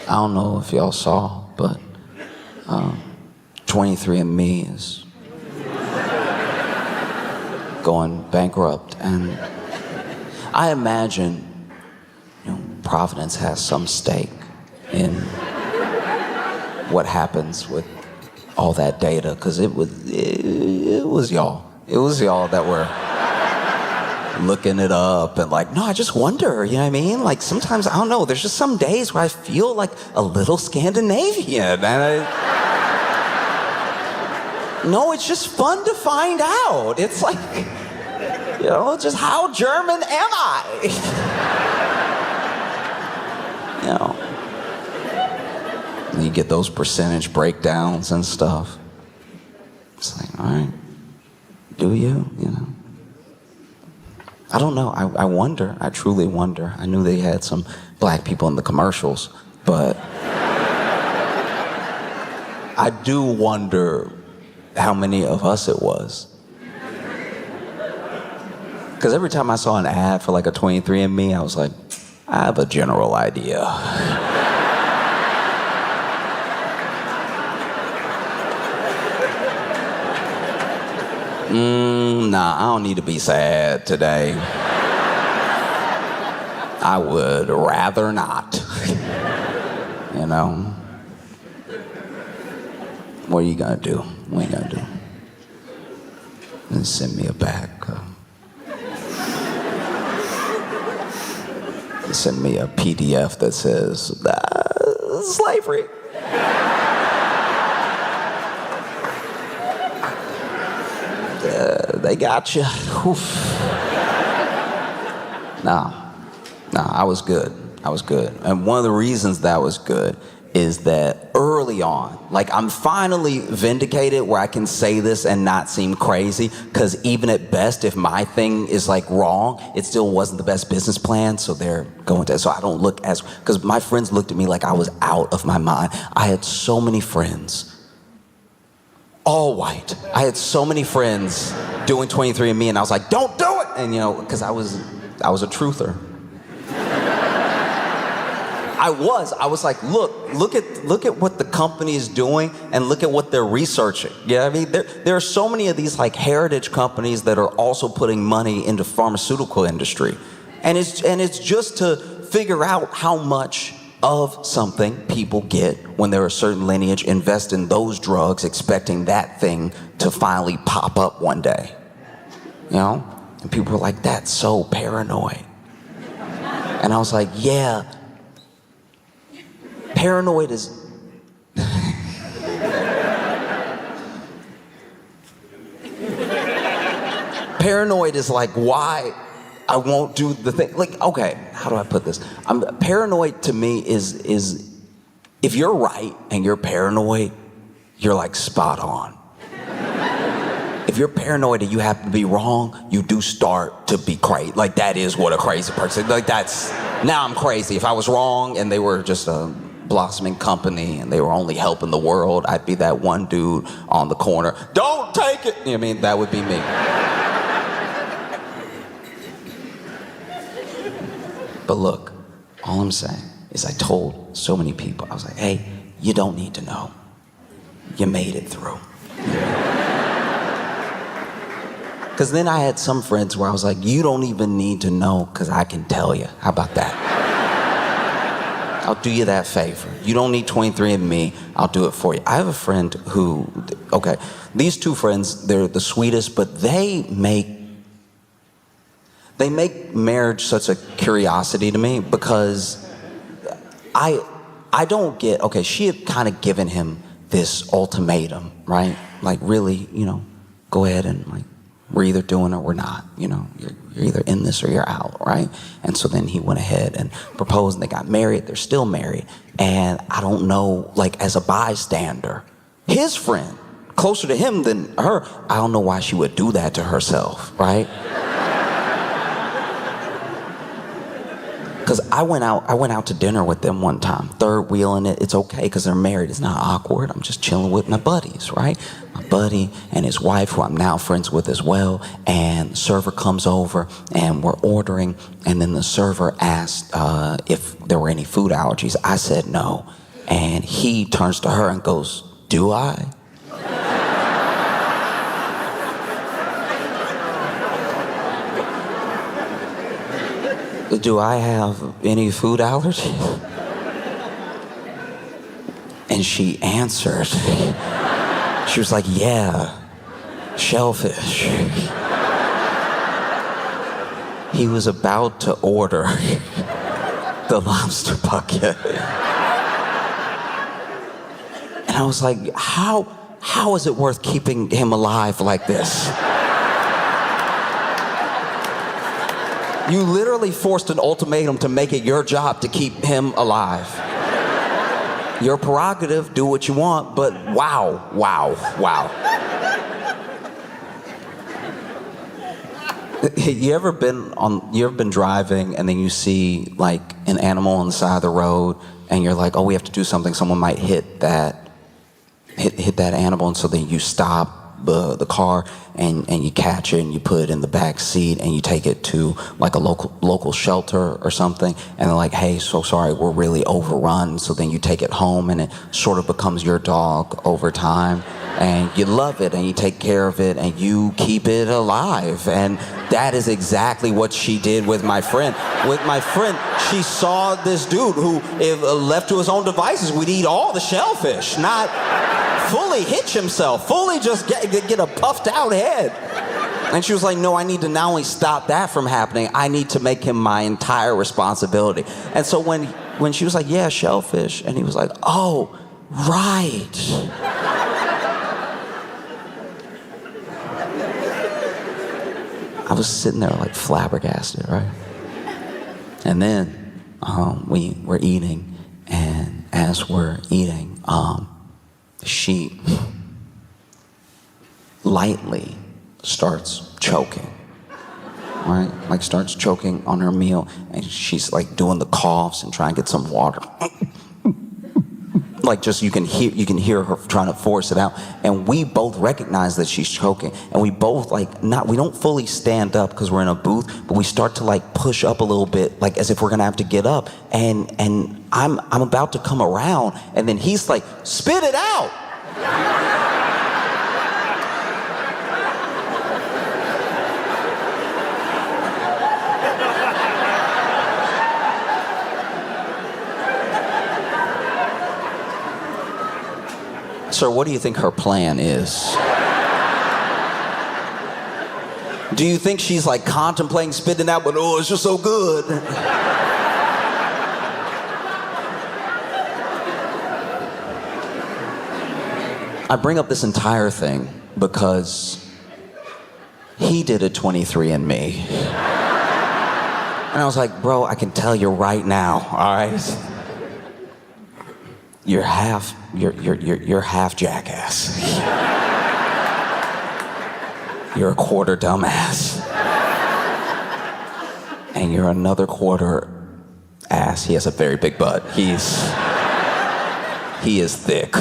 I don't know if y'all saw, but 23andMe is going bankrupt, and I imagine, Providence has some stake in what happens with all that data, because it was y'all. It was y'all that were looking it up and like, no, I just wonder, you know what I mean? Like sometimes, I don't know, there's just some days where I feel like a little Scandinavian, and no, it's just fun to find out. It's like, just how German am I? And you get those percentage breakdowns and stuff. It's like, all right, do you? I don't know. I wonder. I truly wonder. I knew they had some black people in the commercials, but I do wonder how many of us it was. Because every time I saw an ad for like a 23andMe, I was like, I have a general idea. Nah, I don't need to be sad today. I would rather not. What are you gonna do? What are you gonna do? And send me a bag. Send me a PDF that says, slavery. They got you. No, I was good. And one of the reasons that was good is that early on, like I'm finally vindicated where I can say this and not seem crazy, because even at best, if my thing is like wrong, it still wasn't the best business plan, so they're going to, so I don't look as, because my friends looked at me like I was out of my mind. I had so many friends, all white. I had so many friends doing 23andMe, and I was like, don't do it! And because I was a truther. I was like, look at what the company is doing and look at what they're researching. Yeah, I mean, there are so many of these like heritage companies that are also putting money into pharmaceutical industry. And it's just to figure out how much of something people get when they're a certain lineage, invest in those drugs, expecting that thing to finally pop up one day. And people were like, that's so paranoid. And I was like, yeah. Paranoid is... Paranoid is like why I won't do the thing. Like, okay, how do I put this? Paranoid to me is if you're right and you're paranoid, you're like spot on. If you're paranoid and you happen to be wrong, you do start to be crazy. Like that is what a crazy person, like that's, now I'm crazy. If I was wrong and they were just a blossoming company and they were only helping the world, I'd be that one dude on the corner, don't take it. I mean, that would be me. But look, all I'm saying is I told so many people, I was like, hey, you don't need to know. You made it through. Because then I had some friends where I was like, you don't even need to know because I can tell you. How about that? I'll do you that favor. You don't need 23andMe, I'll do it for you. I have a friend who, okay, these two friends, they're the sweetest, but they make marriage such a curiosity to me because I don't get, okay, she had kind of given him this ultimatum, right? Like really, go ahead and like, we're either doing it or we're not, you're either in this or you're out, right? And so then he went ahead and proposed and they got married, they're still married. And I don't know, like as a bystander, his friend, closer to him than her, I don't know why she would do that to herself, right? Because I went out to dinner with them one time, third wheeling it. It's okay because they're married. It's not awkward. I'm just chilling with my buddies, right? My buddy and his wife, who I'm now friends with as well. And the server comes over and we're ordering. And then the server asked if there were any food allergies. I said no. And he turns to her and goes, "Do I?" "Do I have any food allergies?" And she answered. She was like, "Yeah, shellfish." He was about to order the lobster bucket. And I was like, how is it worth keeping him alive like this? You literally forced an ultimatum to make it your job to keep him alive. Your prerogative, do what you want, but wow. You ever been driving and then you see like an animal on the side of the road and you're like, oh, we have to do something, someone might hit that animal, and so then you stop the car and you catch it and you put it in the back seat and you take it to like a local shelter or something, and they're like, hey, so sorry, we're really overrun. So then you take it home and it sort of becomes your dog over time, and you love it and you take care of it and you keep it alive. And that is exactly what she did with my friend. With my friend, she saw this dude who, if left to his own devices, would eat all the shellfish, not fully hitch himself, fully just get a puffed out head. And she was like, no, I need to not only stop that from happening, I need to make him my entire responsibility. And so when she was like, yeah, shellfish, and he was like, oh, right. I was sitting there like flabbergasted, right? And then we were eating, and as we're eating, she lightly starts choking, right? Like starts choking on her meal, and she's like doing the coughs and trying to get some water. Like just you can hear her trying to force it out, and we both recognize that she's choking, and we both we don't fully stand up because we're in a booth, but we start to like push up a little bit, like as if we're gonna have to get up, and I'm about to come around, and then he's like, spit it out. Sir, what do you think her plan is? Do you think she's like contemplating spitting out, but oh, it's just so good? I bring up this entire thing because he did a 23andMe. And I was like, bro, I can tell you right now, all right? You're half jackass. You're a quarter dumbass. And you're another quarter ass. He has a very big butt. He is thick.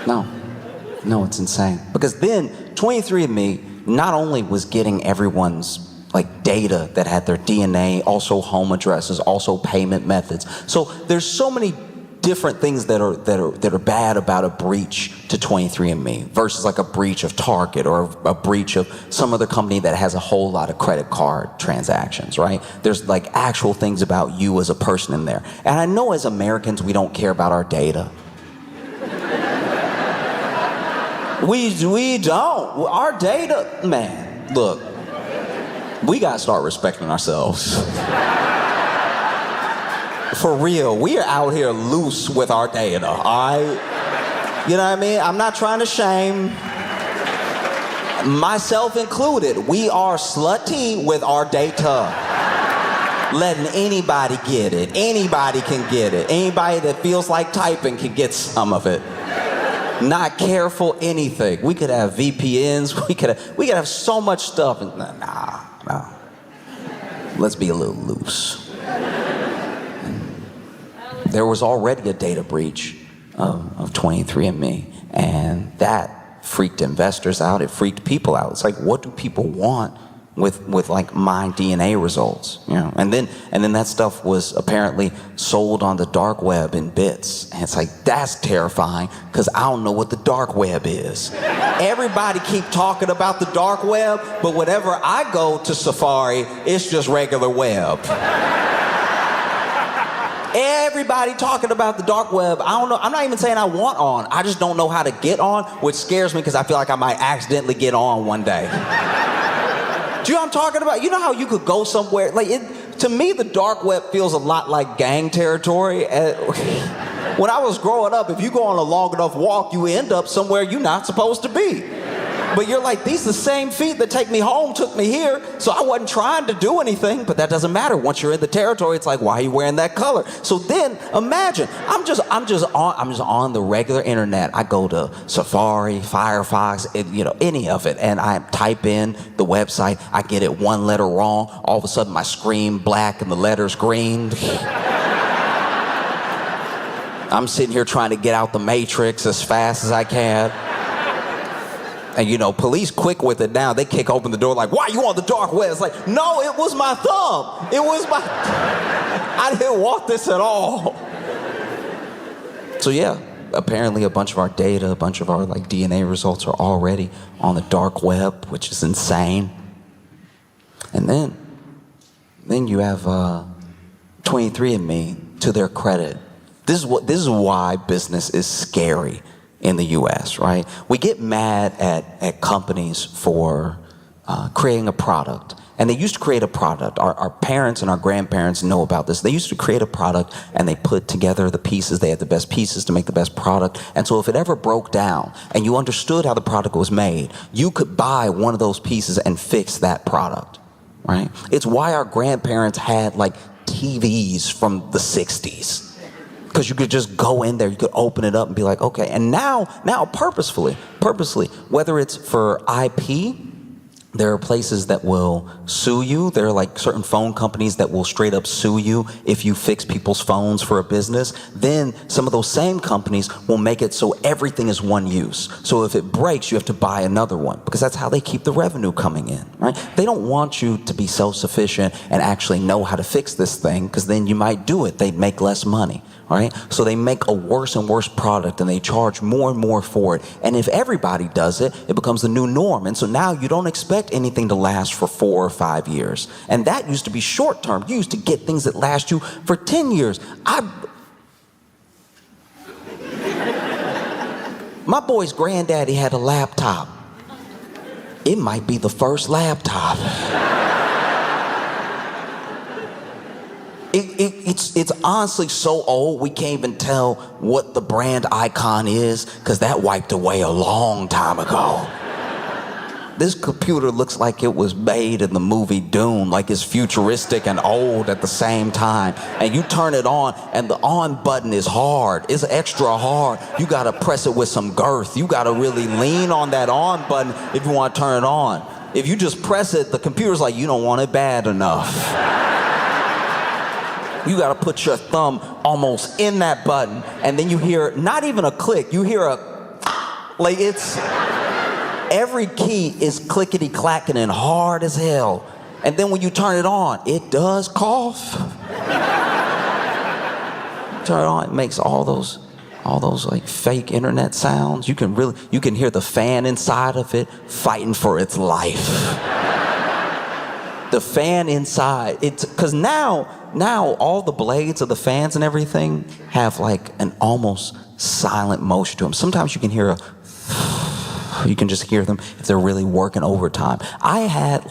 No, it's insane. Because then 23andMe not only was getting everyone's like data that had their DNA, also home addresses, also payment methods. So there's so many different things that are bad about a breach to 23andMe versus like a breach of Target or a breach of some other company that has a whole lot of credit card transactions, right? There's like actual things about you as a person in there. And I know as Americans, we don't care about our data. We don't. Our data, man, look. We gotta start respecting ourselves. For real, we are out here loose with our data, all right? You know what I mean? I'm not trying to shame, myself included. We are slutty with our data. Letting anybody get it. Anybody can get it. Anybody that feels like typing can get some of it. Not careful anything. We could have VPNs. We could have so much stuff. No. let's be a little loose. There was already a data breach of 23andMe, and that freaked investors out. It freaked people out. It's like, what do people want with like my DNA results? You know, and then that stuff was apparently sold on the dark web in bits. And it's like, that's terrifying, because I don't know what the dark web is. Everybody keep talking about the dark web, but whenever I go to Safari, it's just regular web. Everybody talking about the dark web. I don't know. I'm not even saying I want on. I just don't know how to get on, which scares me because I feel like I might accidentally get on one day. Do you know what I'm talking about? You know how you could go somewhere? Like, to me, the dark web feels a lot like gang territory. When I was growing up, if you go on a long enough walk, you end up somewhere you're not supposed to be. But you're like, these the same feet that take me home took me here, so I wasn't trying to do anything. But that doesn't matter. Once you're in the territory, it's like, why are you wearing that color? So then imagine, I'm just on the regular internet. I go to Safari, Firefox, any of it, and I type in the website. I get it one letter wrong. All of a sudden, my screen black and the letters green. I'm sitting here trying to get out the matrix as fast as I can. And police quick with it now. They kick open the door like, why you on the dark web? It's like, no, it was my thumb. It was my, I didn't want this at all. So yeah, apparently a bunch of our data, a bunch of our DNA results are already on the dark web, which is insane. And then you have 23andMe, to their credit. This is why business is scary in the US, right? We get mad at companies for creating a product. And they used to create a product. Our parents and our grandparents know about this. They used to create a product and they put together the pieces. They had the best pieces to make the best product. And so if it ever broke down and you understood how the product was made, you could buy one of those pieces and fix that product, right? It's why our grandparents had TVs from the 60s. Because you could just go in there, you could open it up and be like, okay. And now purposefully, whether it's for IP, there are places that will sue you. There are certain phone companies that will straight up sue you if you fix people's phones for a business. Then some of those same companies will make it so everything is one use. So if it breaks, you have to buy another one, because that's how they keep the revenue coming in, right? They don't want you to be self-sufficient and actually know how to fix this thing, because then you might do it. They'd make less money. Right? So they make a worse and worse product and they charge more and more for it. And if everybody does it, it becomes the new norm. And so now you don't expect anything to last for 4 or 5 years. And that used to be short term. You used to get things that last you for 10 years. My boy's granddaddy had a laptop. It might be the first laptop. It's honestly so old we can't even tell what the brand icon is, because that wiped away a long time ago. This computer looks like it was made in the movie Dune, like it's futuristic and old at the same time. And you turn it on and the on button is hard. It's extra hard. You gotta press it with some girth. You gotta really lean on that on button if you want to turn it on. If you just press it, the computer's like, you don't want it bad enough. You gotta put your thumb almost in that button, and then you hear not even a click, you hear every key is clickety clacking and hard as hell. And then when you turn it on, it does cough. Turn it on, it makes all those fake internet sounds. You can hear the fan inside of it fighting for its life. The fan inside, it's because now all the blades of the fans and everything have an almost silent motion to them. Sometimes you can hear you can just hear them if they're really working overtime. I had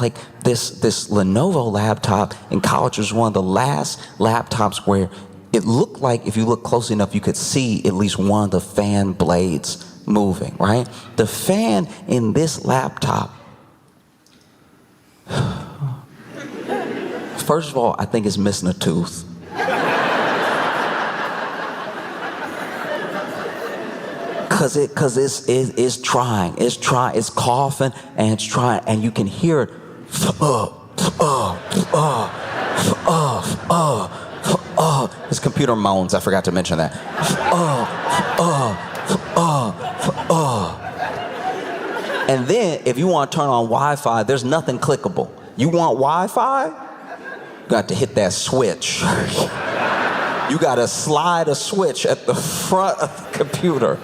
this Lenovo laptop in college. It was one of the last laptops where it looked like, if you look closely enough, you could see at least one of the fan blades moving, right? The fan in this laptop, first of all, I think it's missing a tooth. Cause it's trying, it's coughing and it's trying, and you can hear it. His computer moans. I forgot to mention that. And then, if you want to turn on Wi-Fi, there's nothing clickable. You want Wi-Fi? You got to hit that switch. You got to slide a switch at the front of the computer.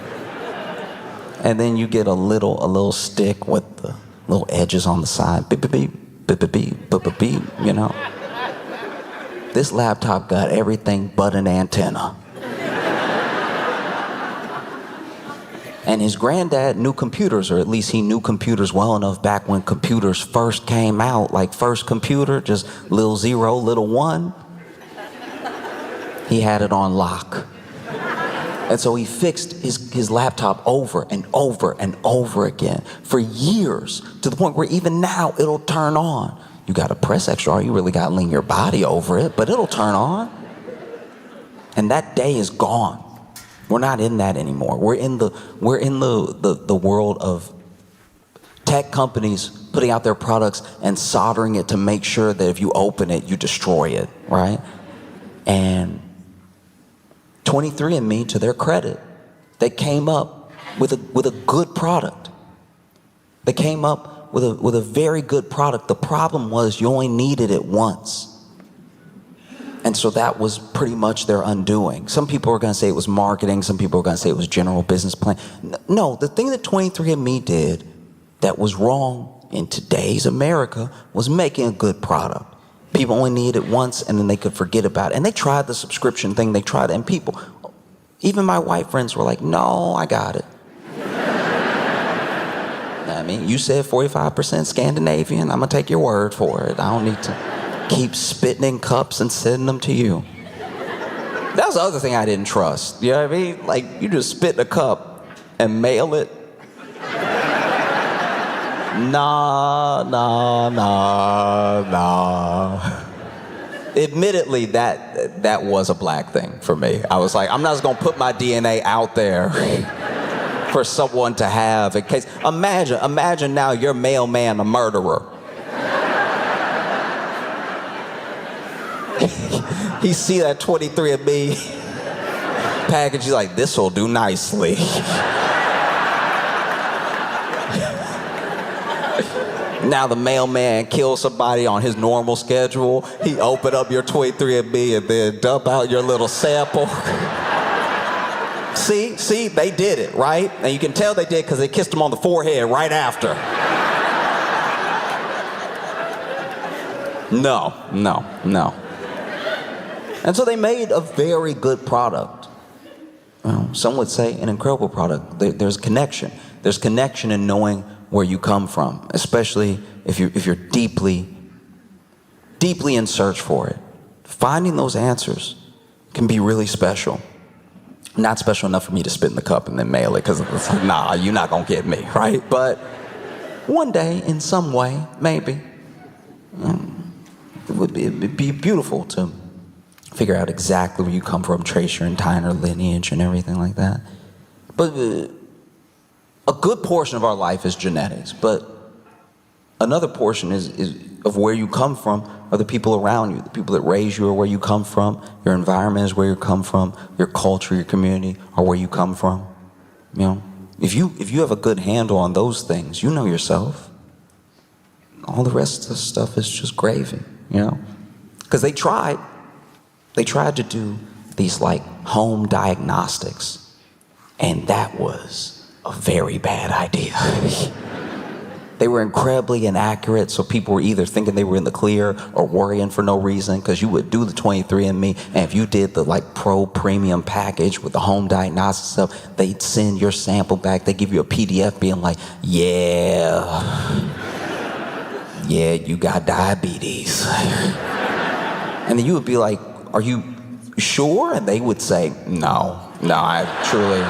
And then you get a little stick with the little edges on the side. Beep, beep, beep, beep, beep, beep, beep, beep, beep, you know. This laptop got everything but an antenna. And his granddad knew computers, or at least he knew computers well enough back when computers first came out, like first computer, just little 0, little 1. He had it on lock. And so he fixed his laptop over and over and over again for years, to the point where even now it'll turn on. You gotta press extra, you really gotta lean your body over it, but it'll turn on. And that day is gone. We're not in that anymore. We're in the world of tech companies putting out their products and soldering it to make sure that if you open it, you destroy it, right? And 23andMe, to their credit, they came up with a good product. They came up with a very good product. The problem was you only needed it once. And so that was pretty much their undoing. Some people are gonna say it was marketing, some people are gonna say it was general business plan. No, the thing that 23andMe did that was wrong in today's America was making a good product. People only needed it once and then they could forget about it. And they tried the subscription thing, they tried it, and people, even my white friends were like, no, I got it. I mean, you said 45% Scandinavian, I'm gonna take your word for it. I don't need to keep spitting in cups and sending them to you. That was the other thing I didn't trust. You know what I mean? Like, you just spit in a cup and mail it. Nah. Admittedly, that was a black thing for me. I was like, I'm not just gonna put my DNA out there for someone to have in case. Imagine now your mailman a murderer. He see that 23andMe package, he's like, this'll do nicely. Now the mailman kills somebody on his normal schedule. He open up your 23andMe and then dump out your little sample. See, they did it, right? And you can tell they did because they kissed him on the forehead right after. No. And so they made a very good product. Well, some would say an incredible product. There's connection. There's connection in knowing where you come from, especially if you're deeply in search for it. Finding those answers can be really special. Not special enough for me to spit in the cup and then mail it, because it's like, nah, you're not gonna get me, right? But one day, in some way, maybe, it'd be beautiful to figure out exactly where you come from, trace your entire lineage and everything like that. But a good portion of our life is genetics, but another portion is of where you come from are the people around you. The people that raise you are where you come from. Your environment is where you come from. Your culture, your community are where you come from. You know, if you have a good handle on those things, you know yourself. All the rest of the stuff is just gravy, you know? Because they tried to do these like home diagnostics, and that was a very bad idea. They were incredibly inaccurate, so people were either thinking they were in the clear or worrying for no reason, because you would do the 23andMe, and if you did the like pro premium package with the home diagnostic stuff, they'd send your sample back. They give you a PDF being like, yeah, you got diabetes. And then you would be like, are you sure? And they would say, no, I truly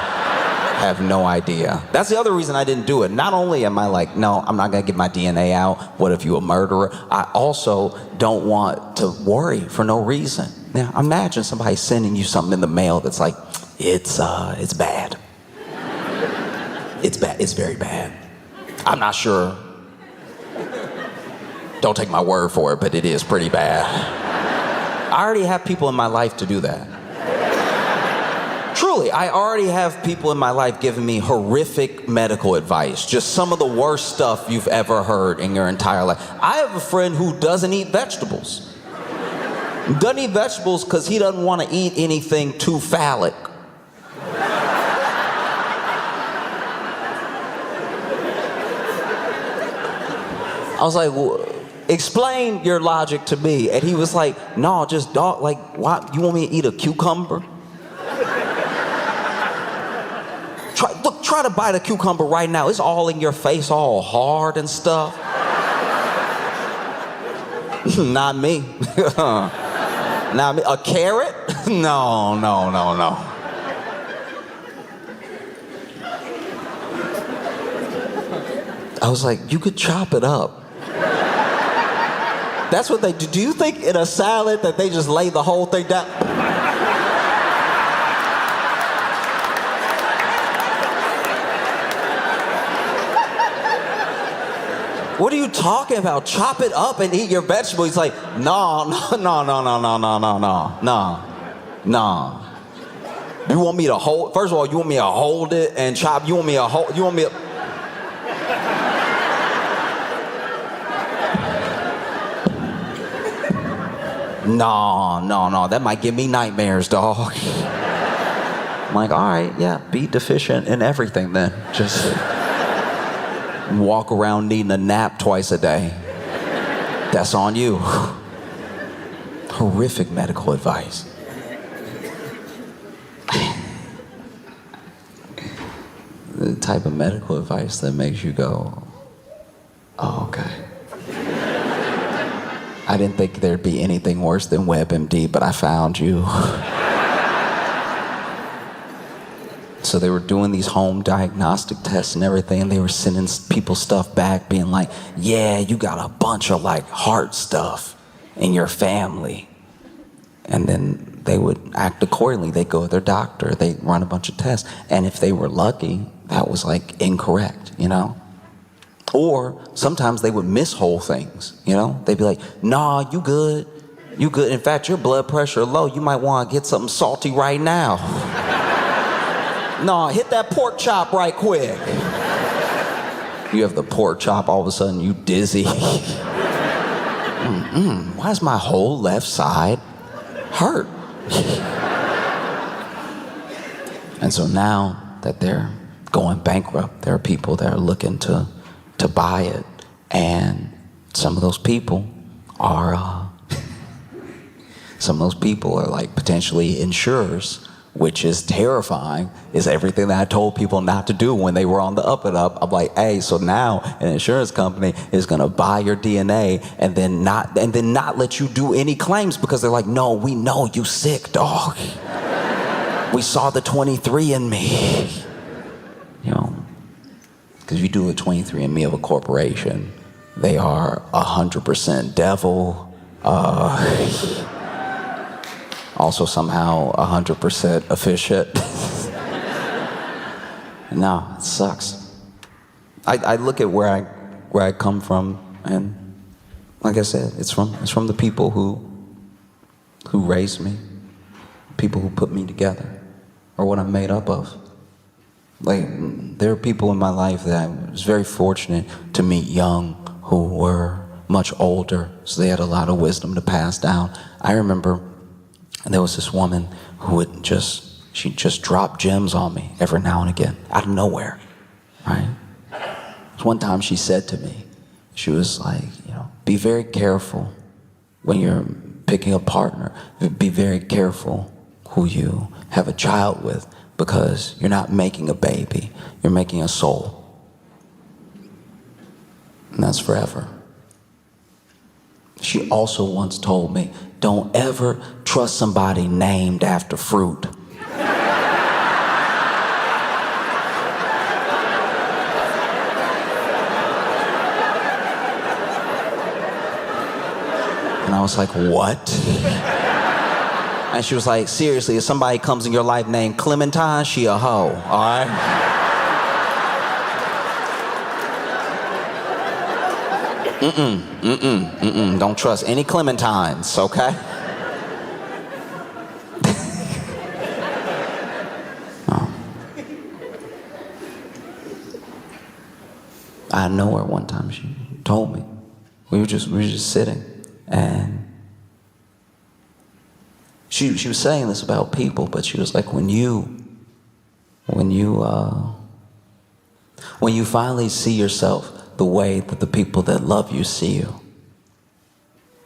have no idea. That's the other reason I didn't do it. Not only am I like, no, I'm not gonna get my DNA out. What if you're a murderer? I also don't want to worry for no reason. Now, imagine somebody sending you something in the mail that's like, it's bad. It's bad, it's very bad. I'm not sure. Don't take my word for it, but it is pretty bad. I already have people in my life to do that. Truly, I already have people in my life giving me horrific medical advice. Just some of the worst stuff you've ever heard in your entire life. I have a friend who doesn't eat vegetables. Doesn't eat vegetables because he doesn't want to eat anything too phallic. I was like, well, explain your logic to me. And he was like, no, just dog, like, why, you want me to eat a cucumber? Try to bite a cucumber right now. It's all in your face, all hard and stuff. Not me. Not me. A carrot? No. I was like, you could chop it up. That's what they do. Do you think in a salad that they just lay the whole thing down? What are you talking about? Chop it up and eat your vegetable. He's like, no. You want me to hold? First of all, you want me to hold it and chop? You want me to hold? You want me to? No. That might give me nightmares, dog. I'm like, all right, yeah, be deficient in everything then. Just walk around needing a nap twice a day. That's on you. Horrific medical advice. The type of medical advice that makes you go, oh, okay. I didn't think there'd be anything worse than WebMD, but I found you. So they were doing these home diagnostic tests and everything, and they were sending people stuff back being like, yeah, you got a bunch of like heart stuff in your family. And then they would act accordingly. They'd go to their doctor, they'd run a bunch of tests. And if they were lucky, that was like incorrect, you know? Or sometimes they would miss whole things, you know? They'd be like, nah, you good. You good. In fact, your blood pressure low. You might want to get something salty right now. Nah, hit that pork chop right quick. You have the pork chop, all of a sudden you dizzy. Why is my whole left side hurt? And so now that they're going bankrupt, there are people that are looking to buy it, and some of those people are like potentially insurers, which is terrifying. Is everything that I told people not to do when they were on the up and up. I'm like, hey, so now an insurance company is gonna buy your DNA and then not let you do any claims because they're like, no, we know you sick, dog. We saw the 23andMe. You know, because you do a 23andMe of a corporation, they are 100% devil. Also somehow 100% efficient. No, it sucks. I look at where I come from, and like I said, it's from the people who raised me, people who put me together, or what I'm made up of. Like, there are people in my life that I was very fortunate to meet young who were much older, so they had a lot of wisdom to pass down. I remember there was this woman who would just drop gems on me every now and again, out of nowhere, right? One time she said to me, she was like, you know, be very careful when you're picking a partner. Be very careful who you have a child with, because you're not making a baby, you're making a soul. And that's forever. She also once told me, don't ever trust somebody named after fruit. And I was like, what? And she was like, seriously, if somebody comes in your life named Clementine, she a hoe, all right? Don't trust any Clementines, okay? out of nowhere one time, she told me. We were just sitting, and she was saying this about people, but she was like, when you finally see yourself the way that the people that love you see you,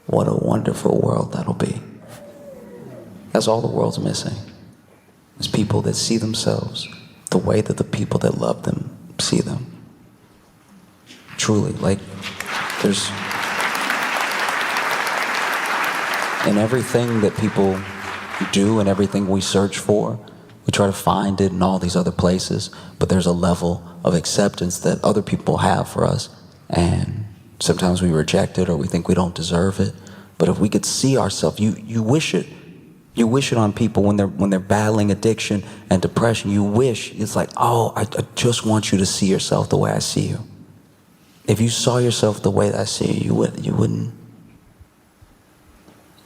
what a wonderful world that'll be. That's all the world's missing. It's people that see themselves the way that the people that love them see them. Truly, like, there's, in everything that people do and everything we search for, we try to find it in all these other places, but there's a level of acceptance that other people have for us, and sometimes we reject it or we think we don't deserve it. But if we could see ourselves, you wish it. You wish it on people when they're battling addiction and depression. You wish, it's like, oh, I just want you to see yourself the way I see you. If you saw yourself the way that I see you, you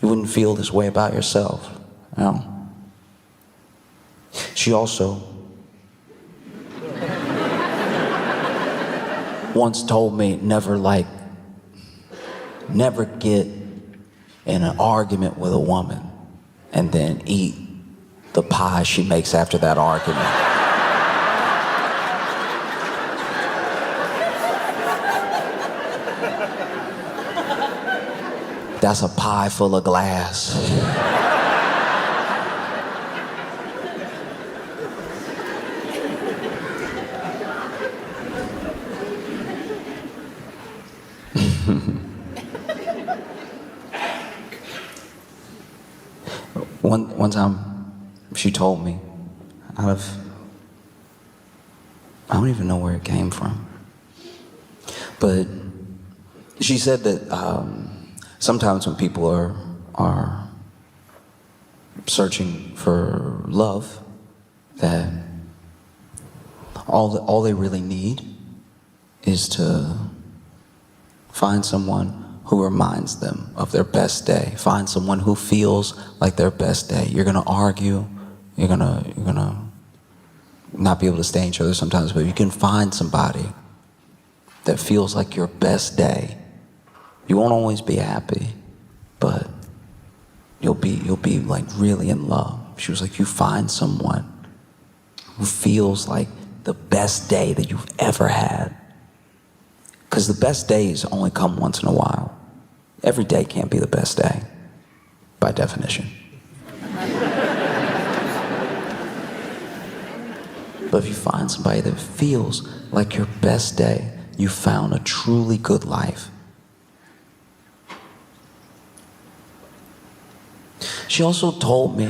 wouldn't feel this way about yourself. You know? She also once told me never get in an argument with a woman and then eat the pie she makes after that argument. That's a pie full of glass. One time, she told me, I don't even know where it came from, but she said that sometimes when people are searching for love, that all they really need is to find someone who reminds them of their best day. Find someone who feels like their best day. You're gonna argue, you're gonna not be able to stay each other sometimes, but you can find somebody that feels like your best day. You won't always be happy, but you'll be like really in love. She was like, you find someone who feels like the best day that you've ever had. Because the best days only come once in a while. Every day can't be the best day, by definition. But if you find somebody that feels like your best day, you found a truly good life. She also told me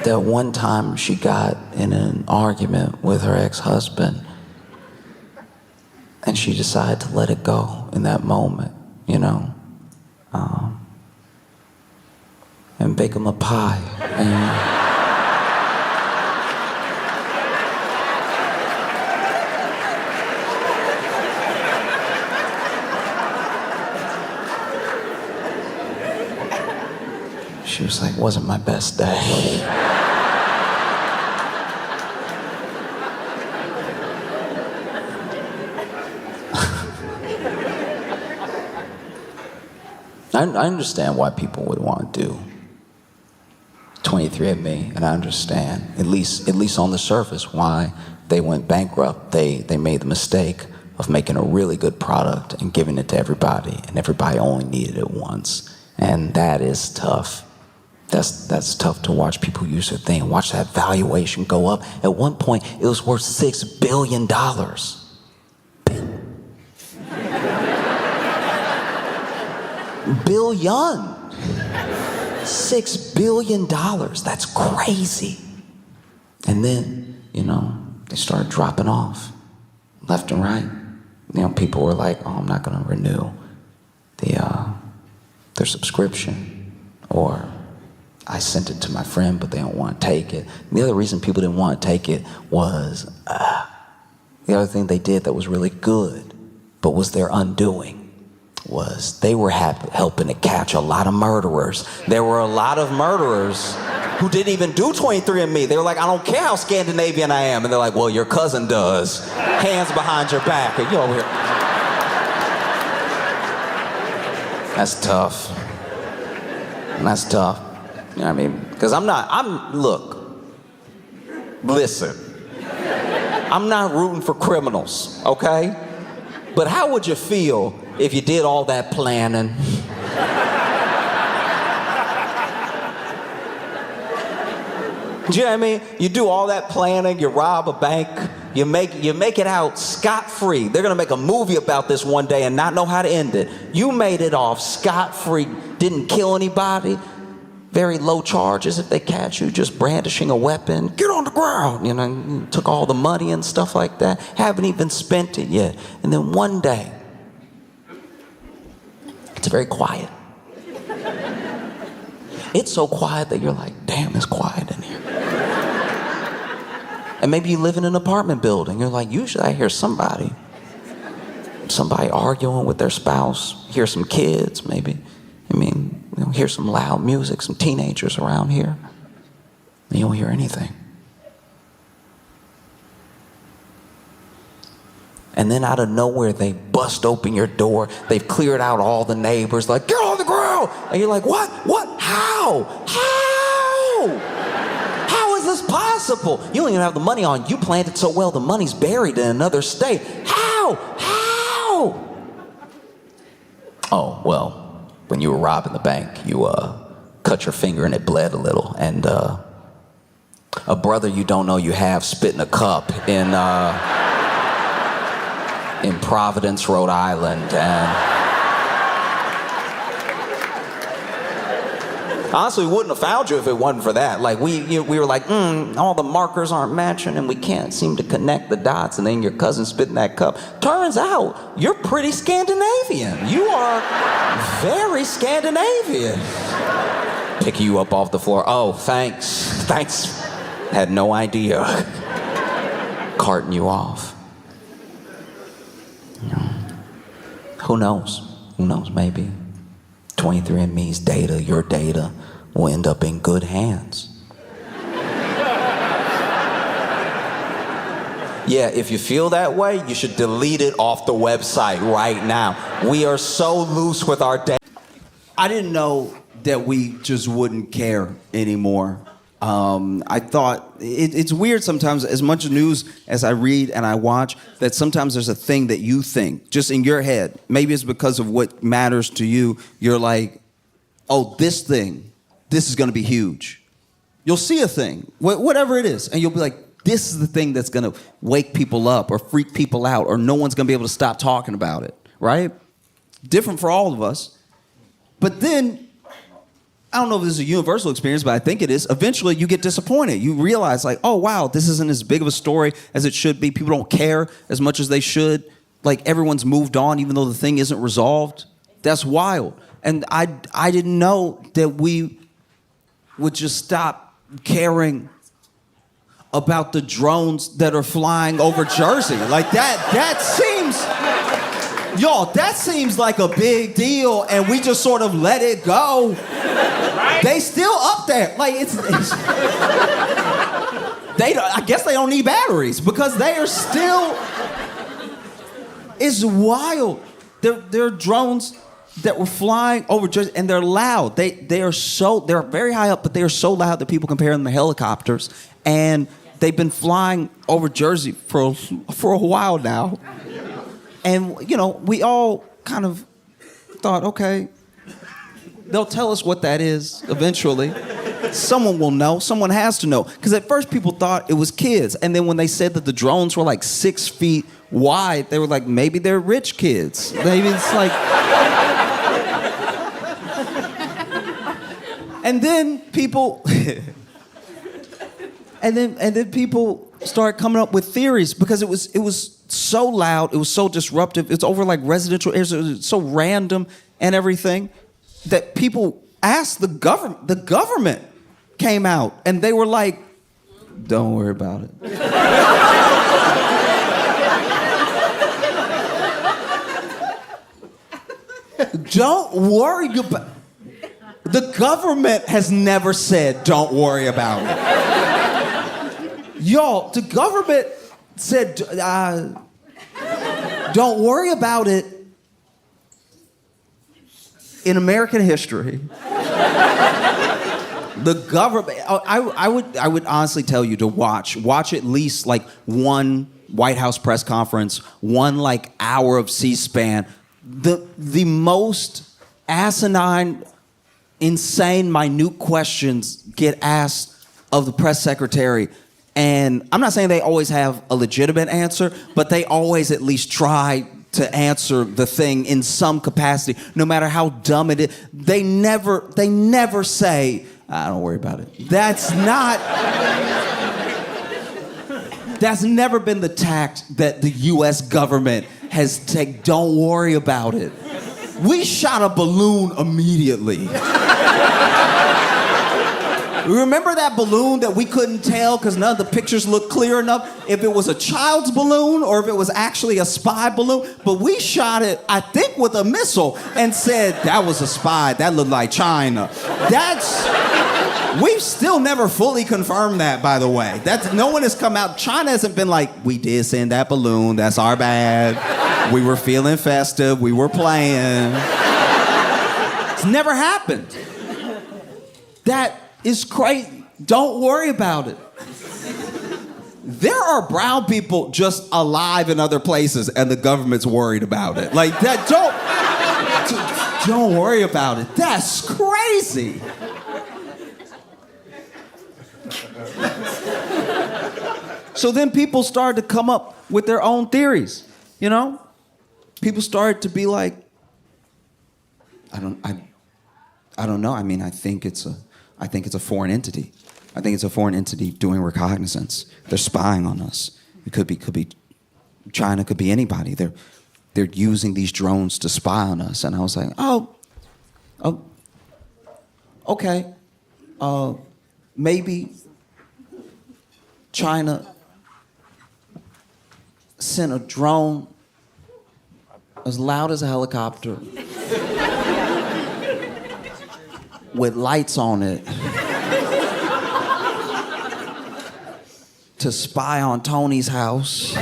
that one time she got in an argument with her ex-husband, and she decided to let it go in that moment, you know, and bake him a pie. And she was like, wasn't my best day. I understand why people would want to do 23andMe, and I understand, at least on the surface, why they went bankrupt. They made the mistake of making a really good product and giving it to everybody, and everybody only needed it once. And that is tough. That's tough to watch people use their thing, watch that valuation go up. At one point, it was worth $6 billion. Billion. $6 billion. That's crazy. And then, you know, they started dropping off left and right. You know, people were like, oh, I'm not going to renew their subscription. Or I sent it to my friend, but they don't want to take it. And the other reason people didn't want to take it was the other thing they did that was really good, but was their undoing, was they were helping to catch a lot of murderers. There were a lot of murderers who didn't even do 23andMe. They were like, I don't care how Scandinavian I am. And they're like, well, your cousin does. Hands behind your back. And you over here. That's tough. That's tough. You know what I mean? Because look, listen. I'm not rooting for criminals, okay? But how would you feel if you did all that planning? Do you know what I mean? You do all that planning, you rob a bank, you make it out scot-free. They're gonna make a movie about this one day and not know how to end it. You made it off scot-free, didn't kill anybody, very low charges if they catch you, just brandishing a weapon. Get on the ground, you know, took all the money and stuff like that. Haven't even spent it yet. And then one day, it's very quiet. It's so quiet that you're like, damn, it's quiet in here. And maybe you live in an apartment building. You're like, usually I hear somebody arguing with their spouse, hear some kids maybe. I mean, you know, hear some loud music, some teenagers around here. And you don't hear anything. And then out of nowhere, they bust open your door. They've cleared out all the neighbors, like, get on the ground! And you're like, what? How? How is this possible? You don't even have the money on. You planned it so well, the money's buried in another state. How? Oh, well, when you were robbing the bank, you cut your finger and it bled a little. And a brother you don't know you have spit in a cup in Providence, Rhode Island. And honestly, we wouldn't have found you if it wasn't for that. Like, we were like, all the markers aren't matching and we can't seem to connect the dots. And then your cousin spit in that cup. Turns out, you're pretty Scandinavian. You are very Scandinavian. Pick you up off the floor. Oh, thanks. Had no idea. Carting you off. Who knows? Maybe 23andMe's data, your data, will end up in good hands. Yeah, if you feel that way, you should delete it off the website right now. We are so loose with our data. I didn't know that we just wouldn't care anymore. I thought, it's weird sometimes, as much news as I read and I watch, that sometimes there's a thing that you think, just in your head, maybe it's because of what matters to you, you're like, oh, this is gonna be huge. You'll see a thing, whatever it is, and you'll be like, this is the thing that's gonna wake people up or freak people out, or no one's gonna be able to stop talking about it, right? Different for all of us. But then, I don't know if this is a universal experience, but I think it is. Eventually, you get disappointed. You realize, like, oh, wow, this isn't as big of a story as it should be. People don't care as much as they should. Like, everyone's moved on, even though the thing isn't resolved. That's wild. And I didn't know that we would just stop caring about the drones that are flying over Jersey. Like, that seems like a big deal, and we just sort of let it go. Right? They still up there. Like, I guess they don't need batteries because they are still, it's wild. There are drones that were flying over Jersey, and they're loud. They're very high up, but they are so loud that people compare them to helicopters. And they've been flying over Jersey for a while now. And, you know, we all kind of thought, okay, they'll tell us what that is eventually. Someone will know. Someone has to know. Because at first people thought it was kids. And then when they said that the drones were like 6 feet wide, they were like, maybe they're rich kids. Maybe it's like... And then people... and then people started coming up with theories because it was so loud, it was so disruptive, it's over like residential areas, it was so random and everything that people asked the government. The government came out and they were like, don't worry about it. Don't worry about it. The government has never said, don't worry about it. Y'all, the government said, don't worry about it in American history. The government, I would honestly tell you to watch at least like one White House press conference, one like hour of C-SPAN. The most asinine, insane, minute questions get asked of the press secretary. And I'm not saying they always have a legitimate answer, but they always at least try to answer the thing in some capacity, no matter how dumb it is. They never say, don't worry about it. That's never been the tact that the US government has taken. Don't worry about it. We shot a balloon immediately. Remember that balloon that we couldn't tell because none of the pictures looked clear enough if it was a child's balloon or if it was actually a spy balloon? But we shot it, I think, with a missile and said, that was a spy. That looked like China. We've still never fully confirmed that, by the way. No one has come out. China hasn't been like, we did send that balloon. That's our bad. We were feeling festive. We were playing. It's never happened. That is crazy. Don't worry about it. There are brown people just alive in other places and the government's worried about it. Like that, don't worry about it. That's crazy. So then people started to come up with their own theories, you know? People started to be like, I don't know. I mean, I think it's a foreign entity. I think it's a foreign entity doing reconnaissance. They're spying on us. It could be China, could be anybody. They're using these drones to spy on us. And I was like, oh, okay. Maybe China sent a drone as loud as a helicopter with lights on it to spy on Tony's house.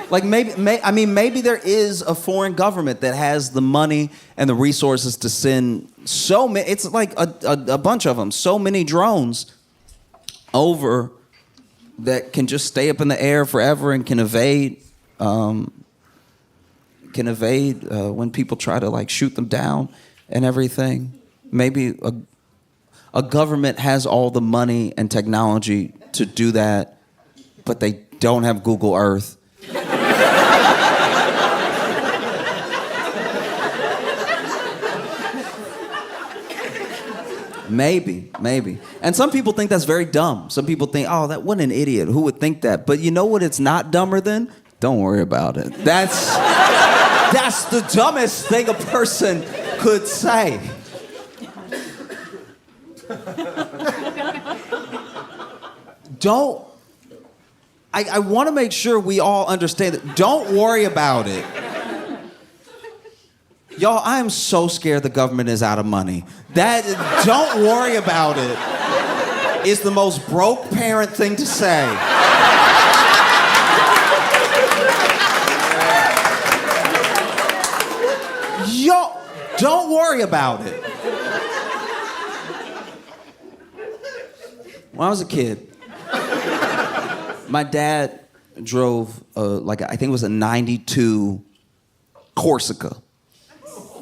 Like maybe there is a foreign government that has the money and the resources to send so many, it's like a bunch of them, so many drones over that can just stay up in the air forever and can evade when people try to like shoot them down and everything. Maybe a government has all the money and technology to do that, but they don't have Google Earth. Maybe. And some people think that's very dumb. Some people think, oh, what an idiot. Who would think that? But you know what it's not dumber than? Don't worry about it. That's the dumbest thing a person could say. I want to make sure we all understand that. Don't worry about it. Y'all, I am so scared the government is out of money. Don't worry about it is the most broke parent thing to say. Yo, don't worry about it. When I was a kid, my dad drove, I think it was a 92 Corsica.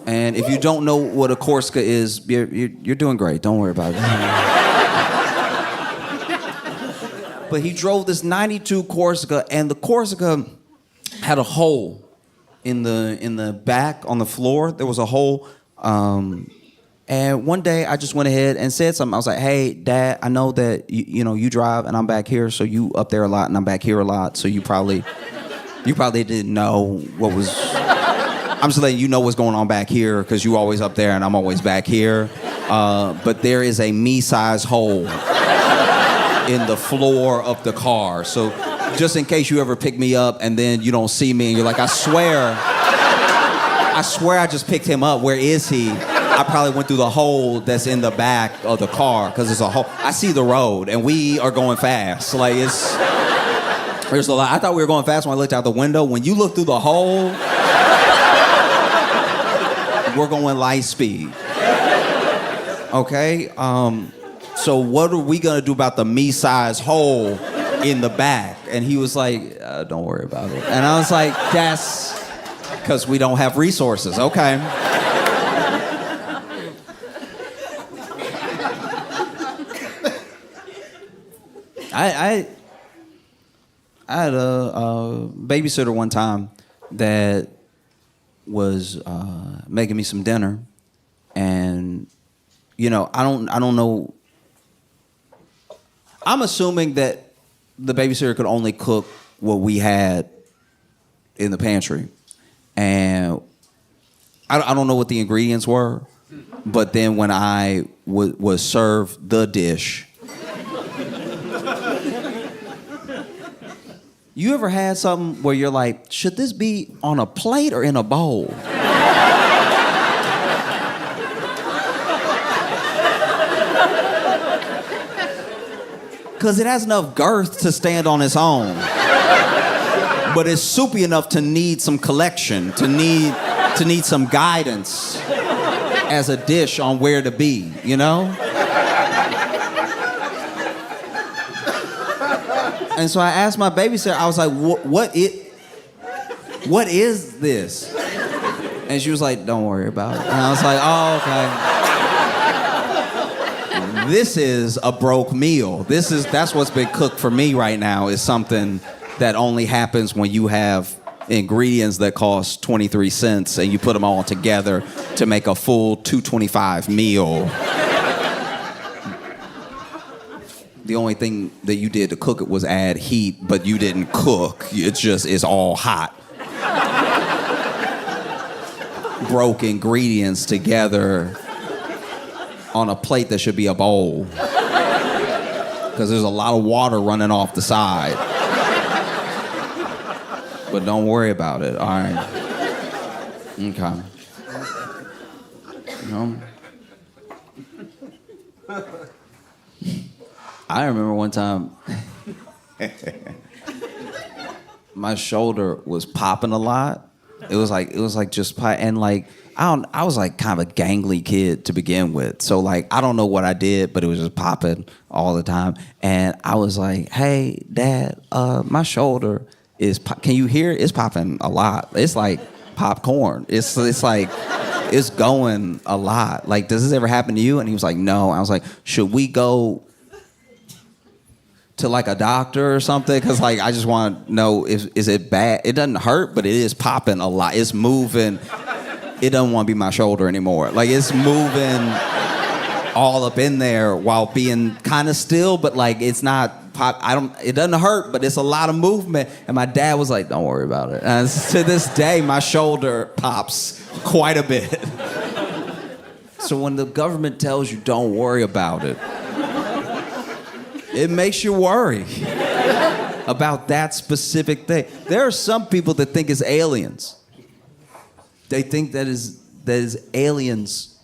And if you don't know what a Corsica is, you're doing great. Don't worry about it. But he drove this 92 Corsica, and the Corsica had a hole in the back on the floor. There was a hole. And one day I just went ahead and said something. I was like, hey, Dad, I know that you drive and I'm back here, so you up there a lot and I'm back here a lot, so you probably didn't know what was... I'm just letting you know what's going on back here because you always up there and I'm always back here. But there is a me-sized hole in the floor of the car. So just in case you ever pick me up and then you don't see me and you're like, I I swear I just picked him up. Where is he? I probably went through the hole that's in the back of the car because it's a hole. I see the road and we are going fast. Like there's a lot. I thought we were going fast when I looked out the window. When you look through the hole, we're going light speed. Okay? So what are we gonna do about the me-sized hole in the back? And he was like, don't worry about it. And I was like, that's because we don't have resources. Okay. I had a babysitter one time that was making me some dinner, and I don't know. I'm assuming that the babysitter could only cook what we had in the pantry, and I don't know what the ingredients were, but then when I was served the dish. You ever had something where you're like, should this be on a plate or in a bowl? Because it has enough girth to stand on its own. But it's soupy enough to need some collection, to need some guidance as a dish on where to be, you know? And so I asked my babysitter, I was like, what is this? And she was like, don't worry about it. And I was like, oh, okay. This is a broke meal. That's what's been cooked for me right now, is something that only happens when you have ingredients that cost 23 cents and you put them all together to make a full $2.25 meal. The only thing that you did to cook it was add heat, but you didn't cook. It's all hot. Broke ingredients together on a plate that should be a bowl. Because there's a lot of water running off the side. But don't worry about it, all right? Okay. I remember one time my shoulder was popping a lot. It was like just and like I was like kind of a gangly kid to begin with. So like I don't know what I did, but it was just popping all the time. And I was like, "Hey, Dad, my shoulder is can you hear it? It's popping a lot. It's like popcorn. It's like it's going a lot. Like, does this ever happen to you?" And he was like, "No." I was like, "Should we go to like a doctor or something? Because like I just want to know, is it bad? It doesn't hurt, but it is popping a lot. It's moving. It doesn't want to be my shoulder anymore. Like it's moving all up in there while being kind of still, but like it's not pop. It doesn't hurt, but it's a lot of movement." And my dad was like, "Don't worry about it." And to this day, my shoulder pops quite a bit. So when the government tells you don't worry about it, it makes you worry about that specific thing. There are some people that think it's aliens. They think that is aliens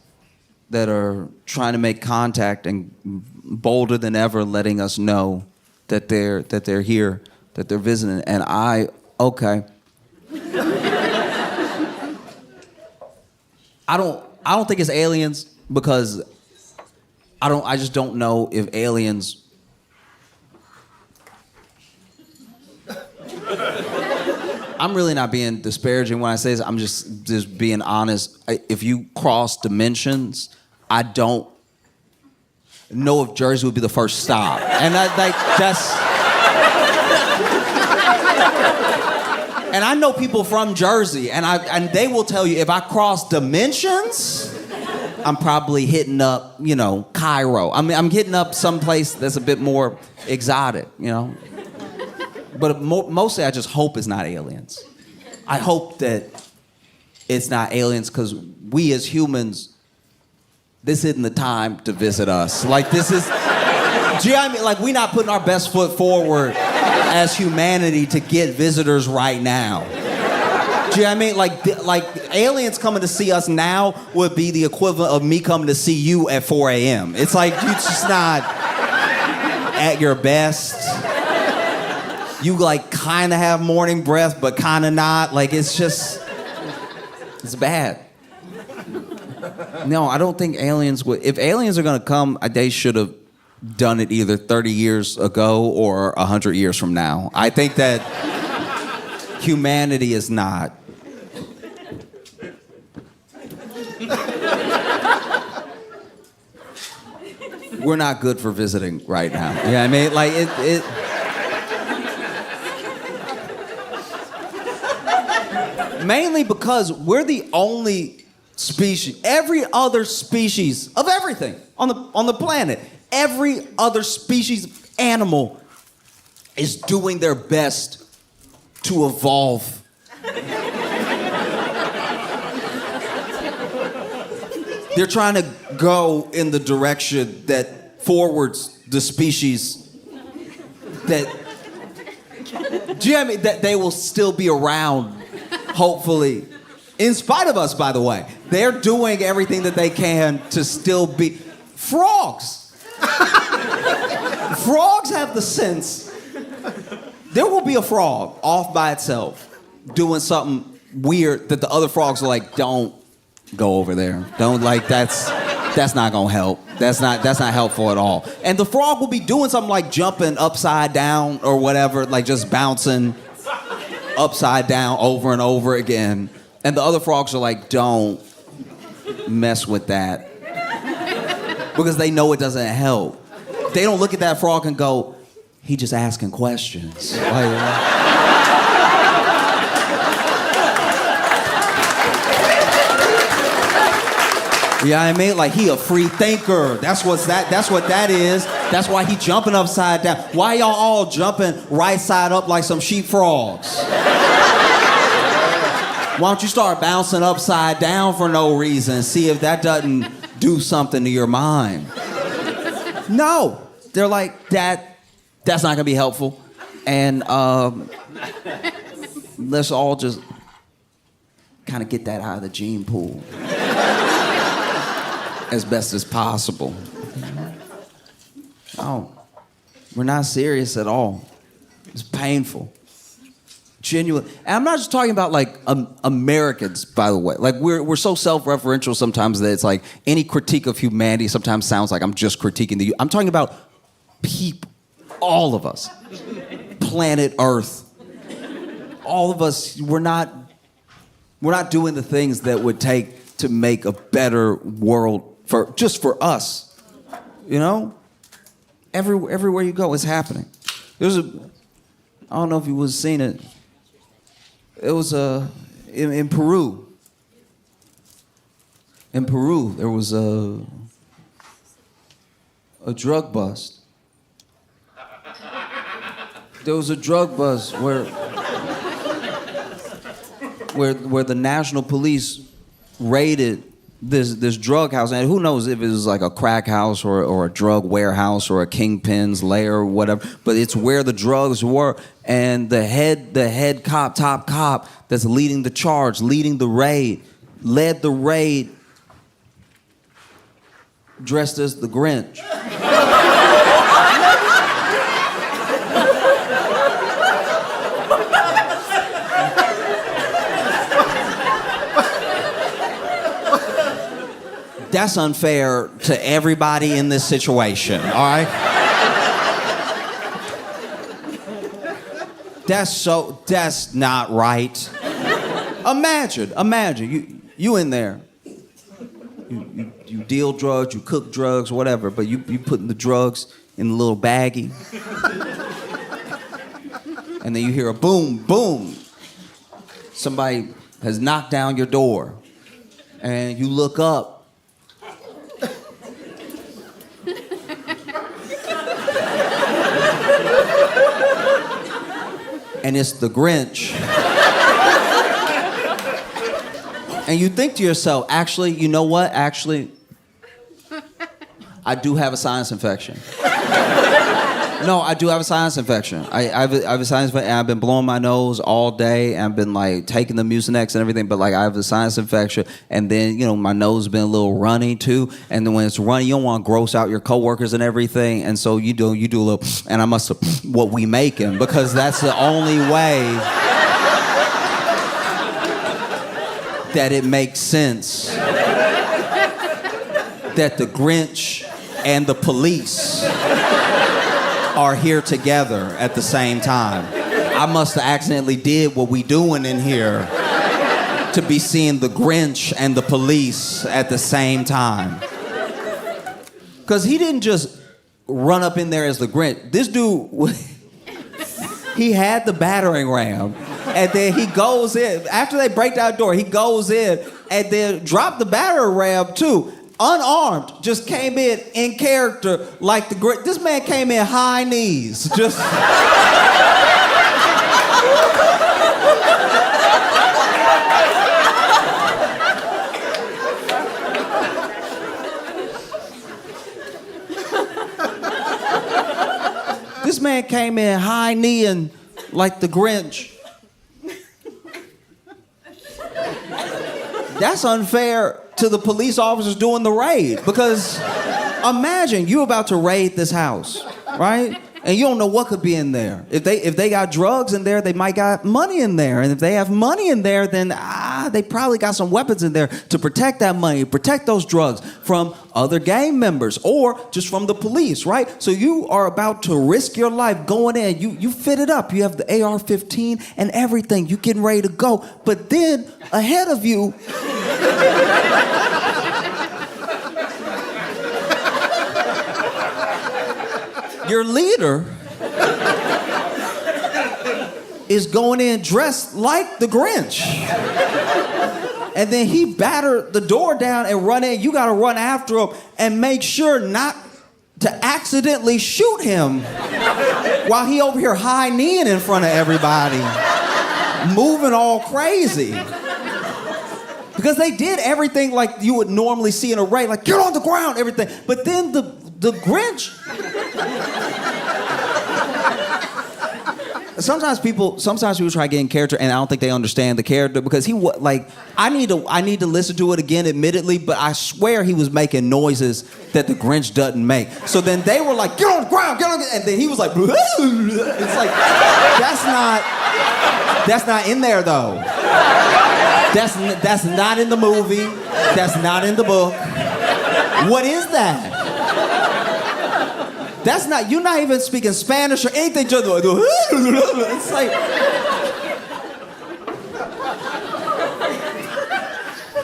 that are trying to make contact and bolder than ever letting us know that they're here, that they're visiting. And okay. I don't think it's aliens because I just don't know if aliens I'm really not being disparaging when I say this. I'm just being honest. If you cross dimensions, I don't know if Jersey would be the first stop. And that's... And I know people from Jersey, and they will tell you if I cross dimensions, I'm probably hitting up, Cairo. I mean, I'm hitting up someplace that's a bit more exotic, But mostly I just hope it's not aliens. I hope that it's not aliens because we as humans, this isn't the time to visit us. Like this is, do you know what I mean? Like we're not putting our best foot forward as humanity to get visitors right now. Do you know Do you know what I mean? Like aliens coming to see us now would be the equivalent of me coming to see you at 4 a.m. It's like you're just not at your best. You like kind of have morning breath, but kind of not. Like it's bad. No, I don't think aliens would. If aliens are gonna come, they should have done it either 30 years ago or 100 years from now. I think that humanity is not. We're not good for visiting right now. You know what I mean? Like mainly because we're the only species. Every other species of everything on the planet, every other species of animal is doing their best to evolve. They're trying to go in the direction that forwards the species that, do you know what I mean? That they will still be around, hopefully. In spite of us, by the way. They're doing everything that they can to still be. Frogs. Frogs have the sense. There will be a frog off by itself doing something weird that the other frogs are like, don't go over there. Don't, like, that's not gonna help. That's not helpful at all. And the frog will be doing something like jumping upside down or whatever, like just bouncing upside down over and over again. And the other frogs are like, don't mess with that. Because they know it doesn't help. They don't look at that frog and go, he just asking questions. Yeah, I mean, like he a free thinker. That's what that is. That's why he jumping upside down. Why y'all all jumping right side up like some sheep frogs? Why don't you start bouncing upside down for no reason? See if that doesn't do something to your mind. No, they're like that's not gonna be helpful, and let's all just kind of get that out of the gene pool as best as possible. Oh, we're not serious at all. It's painful. Genuine. And I'm not just talking about like Americans, by the way. Like we're so self-referential sometimes that it's like any critique of humanity sometimes sounds like I'm just critiquing the. I'm talking about people, all of us, planet Earth, all of us. We're not doing the things that would take to make a better world for us. You know, everywhere you go, it's happening. I don't know if you was seen it. It was in Peru. In Peru, there was a drug bust. There was a drug bust where the national police raided this drug house, and who knows if it was like a crack house or a drug warehouse or a kingpin's lair or whatever, but it's where the drugs were. And the head cop, top cop that's leading the charge, leading the raid, led the raid dressed as the Grinch. That's unfair to everybody in this situation, all right? That's not right. Imagine, you in there. You deal drugs, you cook drugs, whatever, but you putting the drugs in a little baggie. And then you hear a boom, boom. Somebody has knocked down your door. And you look up. And it's the Grinch. And you think to yourself, actually, you know what? Actually, I do have a sinus infection. No, I do have a sinus infection. I have a sinus infection, and I've been blowing my nose all day, and I've been like taking the Mucinex and everything, but like I have a sinus infection, and then, my nose has been a little runny too, and then when it's runny, you don't want to gross out your coworkers and everything, and so you do a little, and I must have what we making, because that's the only way that it makes sense that the Grinch and the police are here together at the same time. I must have accidentally did what we doing in here to be seeing the Grinch and the police at the same time. Because he didn't just run up in there as the Grinch. This dude, he had the battering ram, and then he goes in. After they break that door, he goes in and then dropped the battering ram too. Unarmed, just came in character like the great. This man came in high knees, just. This man came in high kneeing like the Grinch. That's unfair to the police officers doing the raid, because imagine you about to raid this house, right? And you don't know what could be in there. If they got drugs in there, they might got money in there. And if they have money in there, then they probably got some weapons in there to protect that money, protect those drugs from other gang members or just from the police, right? So you are about to risk your life going in. You fit it up. You have the AR-15 and everything. You getting ready to go. But then ahead of you, your leader is going in dressed like the Grinch. And then he battered the door down and run in. You gotta run after him and make sure not to accidentally shoot him while he over here high kneeing in front of everybody, moving all crazy. Because they did everything like you would normally see in a raid, like get on the ground, everything. But then the Grinch. Sometimes people try to get in character, and I don't think they understand the character, because I need to listen to it again, admittedly, but I swear he was making noises that the Grinch doesn't make. So then they were like, get on the ground, and then he was like, it's like, that's not in there though. That's not in the movie. That's not in the book. What is that? That's not, you're not even speaking Spanish or anything. Just, it's like,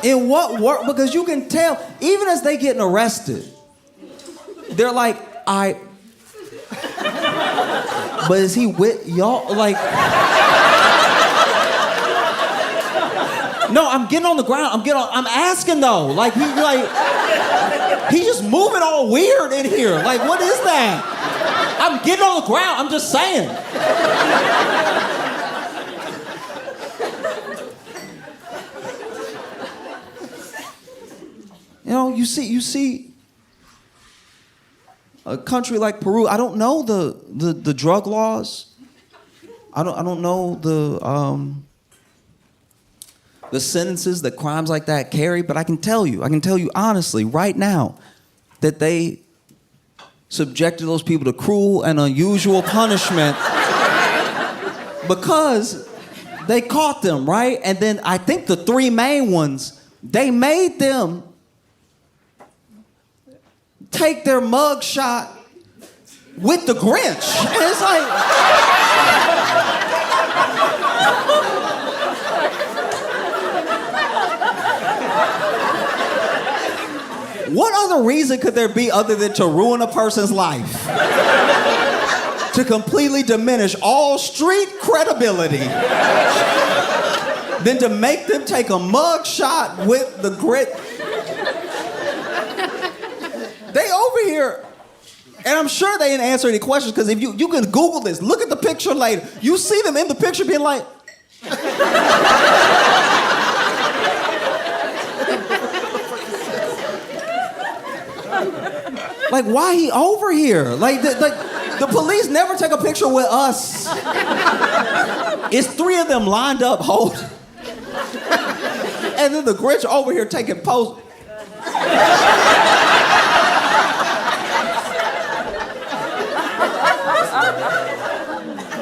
in what work? Because you can tell, even as they getting arrested, they're like, but is he with y'all? Like, no, I'm getting on the ground. I'm asking though. Like, he's just moving all weird in here. Like, what is that? I'm getting on the ground. I'm just saying. You see a country like Peru. I don't know the drug laws. I don't know the sentences that crimes like that carry, but I can tell you honestly right now that they subjected those people to cruel and unusual punishment because they caught them, right? And then I think the three main ones, they made them take their mug shot with the Grinch. And it's like, what other reason could there be other than to ruin a person's life? To completely diminish all street credibility than to make them take a mug shot with the grit. They over here, and I'm sure they didn't answer any questions, because if you can Google this, look at the picture later. You see them in the picture being like, like, why he over here? Like, The police never take a picture with us. It's 3 of them lined up holding. And then the Grinch over here taking poses.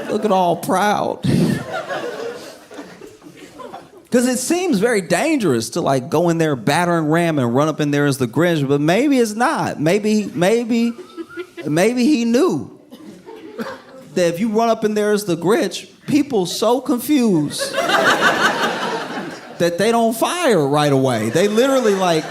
Looking all proud. Because it seems very dangerous to like go in there, battering ram, and run up in there as the Grinch, but maybe it's not. Maybe he knew that if you run up in there as the Grinch, people so confused that they don't fire right away. They literally like.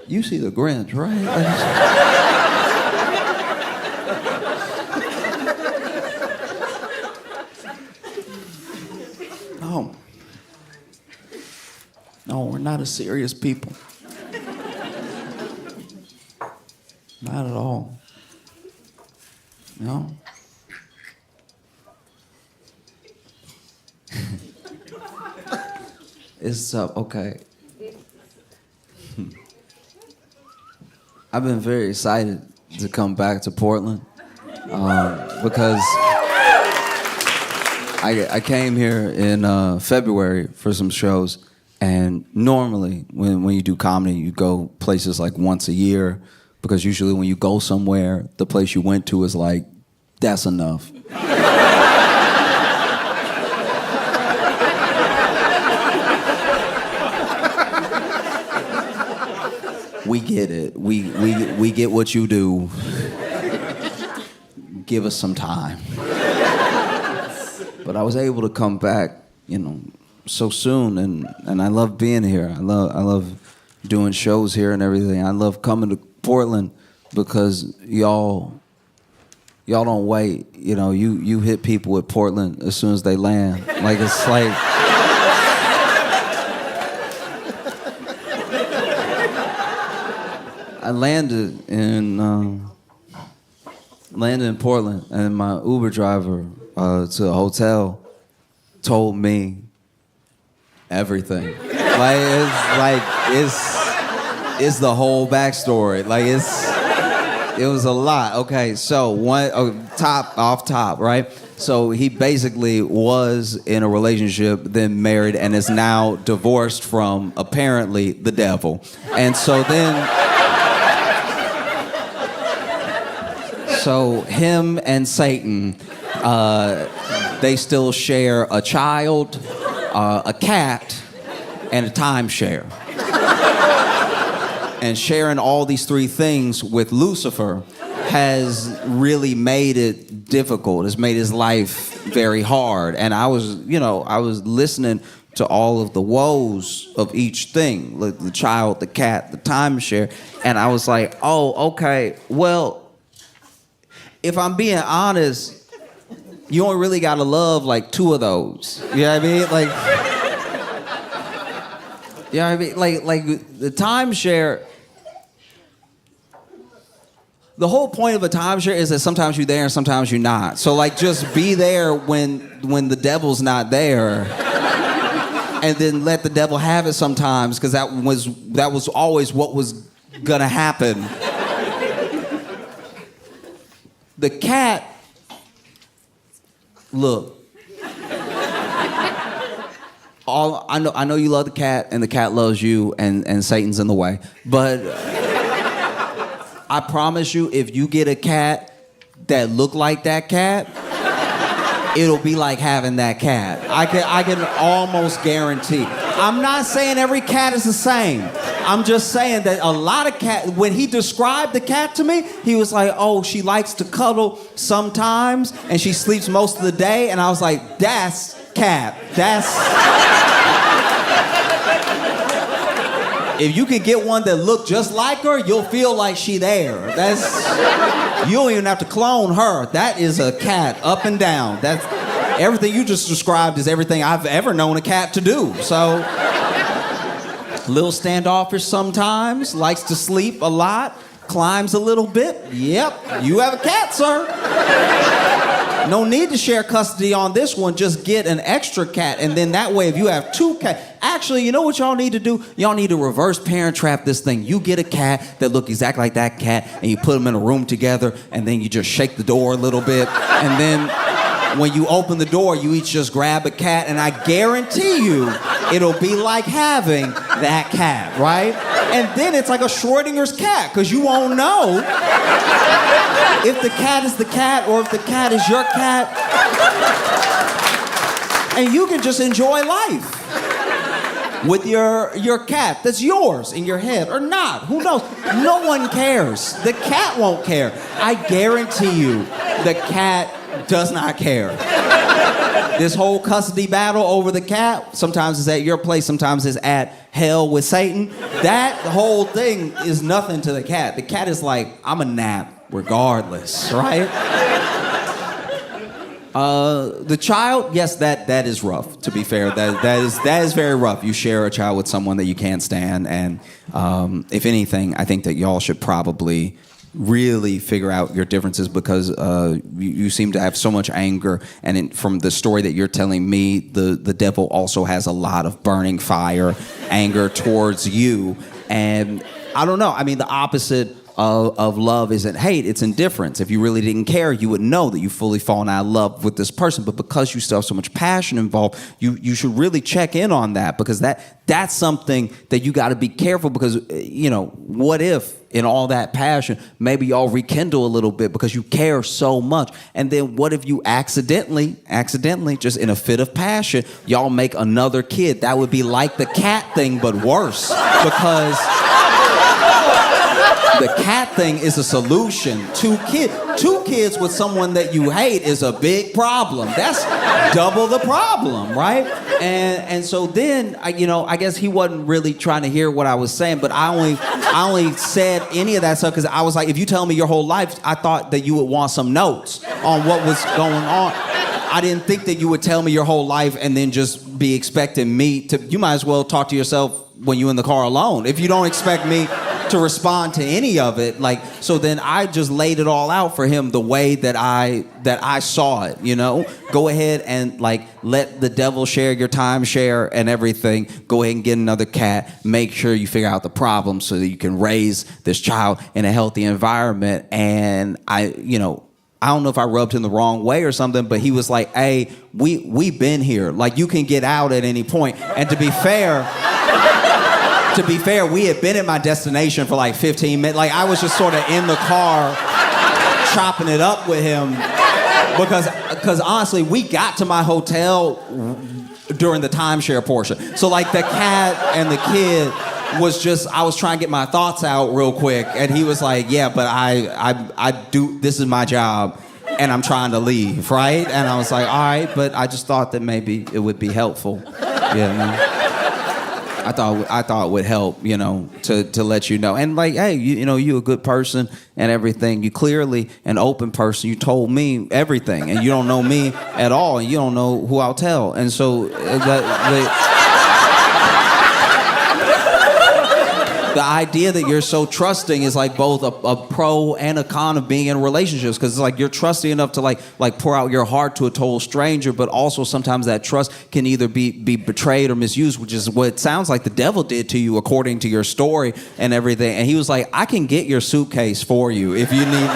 You see the Grinch, right? No, we're not a serious people. Not at all. No. It's okay. I've been very excited to come back to Portland because I came here in February for some shows, and normally when you do comedy, you go places like once a year, because usually when you go somewhere, the place you went to is like, that's enough. We get it. We get what you do. Give us some time. But I was able to come back, so soon, and I love being here. I love doing shows here and everything. I love coming to Portland because y'all don't wait. You hit people with Portland as soon as they land. Like it's like. I landed in Portland, and my Uber driver to a hotel told me everything. It's the whole backstory. It was a lot. Okay, so off top, right? So he basically was in a relationship, then married, and is now divorced from apparently the devil. And so then. So him and Satan, they still share a child, a cat, and a timeshare. And sharing all these 3 things with Lucifer has really made it difficult. It's made his life very hard. And I was listening to all of the woes of each thing, like the child, the cat, the timeshare, and I was like, oh, okay, well, if I'm being honest, you only really gotta love like 2 of those. You know what I mean? Like the timeshare. The whole point of a timeshare is that sometimes you're there and sometimes you're not. So like, just be there when the devil's not there, and then let the devil have it sometimes, because that was always what was gonna happen. The cat, look. I know you love the cat, and the cat loves you, and Satan's in the way. But I promise you, if you get a cat that look like that cat, it'll be like having that cat. I can almost guarantee. I'm not saying every cat is the same. I'm just saying that a lot of cats, when he described the cat to me, he was like, oh, she likes to cuddle sometimes, and she sleeps most of the day. And I was like, that's cat. If you can get one that look just like her, you'll feel like she there. You don't even have to clone her. That is a cat, up and down. That's everything you just described is everything I've ever known a cat to do. So, little standoffish sometimes, likes to sleep a lot, climbs a little bit. Yep, you have a cat, sir. No need to share custody on this one. Just get an extra cat, and then that way, if you have 2 cats, actually, you know what y'all need to do? Y'all need to reverse parent trap this thing. You get a cat that look exactly like that cat, and you put them in a room together, and then you just shake the door a little bit, and then when you open the door, you each just grab a cat, and I guarantee you, it'll be like having that cat, right? And then it's like a Schrodinger's cat, because you won't know if the cat is the cat or if the cat is your cat. And you can just enjoy life with your cat that's yours in your head or not. Who knows? No one cares. The cat won't care. I guarantee you, the cat does not care. This whole custody battle over the cat, sometimes it's at your place, sometimes it's at hell with Satan. That whole thing is nothing to the cat. The cat is like, I'm a nap regardless, right? The child, yes, that is rough, to be fair. That is very rough. You share a child with someone that you can't stand, and if anything, I think that y'all should probably really figure out your differences, because you seem to have so much anger, and from the story that you're telling me, the devil also has a lot of burning fire, anger towards you, and I don't know. I mean, the opposite of love isn't hate, it's indifference. If you really didn't care, you would know that you've fully fallen out of love with this person, but because you still have so much passion involved, you should really check in on that, because that's something that you got to be careful, because, you know, what if in all that passion, maybe y'all rekindle a little bit because you care so much, and then what if you accidentally, just in a fit of passion, y'all make another kid? That would be like the cat thing, but worse, because the cat thing is a solution. 2 kids with someone that you hate is a big problem. That's double the problem, right? And so then, I guess he wasn't really trying to hear what I was saying, but I only said any of that stuff because I was like, if you tell me your whole life, I thought that you would want some notes on what was going on. I didn't think that you would tell me your whole life and then just be expecting me to. You might as well talk to yourself when you're in the car alone. If you don't expect me to respond to any of it, so then I just laid it all out for him the way that I saw it, Go ahead and let the devil share your timeshare and everything. Go ahead and get another cat. Make sure you figure out the problem so that you can raise this child in a healthy environment. And I don't know if I rubbed him the wrong way or something, but he was like, hey, we been here. You can get out at any point. And to be fair, we had been at my destination for 15 minutes. I was just sort of in the car chopping it up with him because honestly, we got to my hotel during the timeshare portion. So the cat and the kid was just, I was trying to get my thoughts out real quick, and he was like, yeah, but I do, this is my job, and I'm trying to leave, right? And I was like, all right, but I just thought that maybe it would be helpful. Yeah, I thought it would help, to let you know. And hey, you a good person and everything. You clearly an open person. You told me everything, and you don't know me at all, and you don't know who I'll tell. And so the idea that you're so trusting is both a pro and a con of being in relationships, because it's you're trusting enough to pour out your heart to a total stranger, but also sometimes that trust can either be betrayed or misused, which is what it sounds like the devil did to you according to your story and everything. And he was like, I can get your suitcase for you if you need.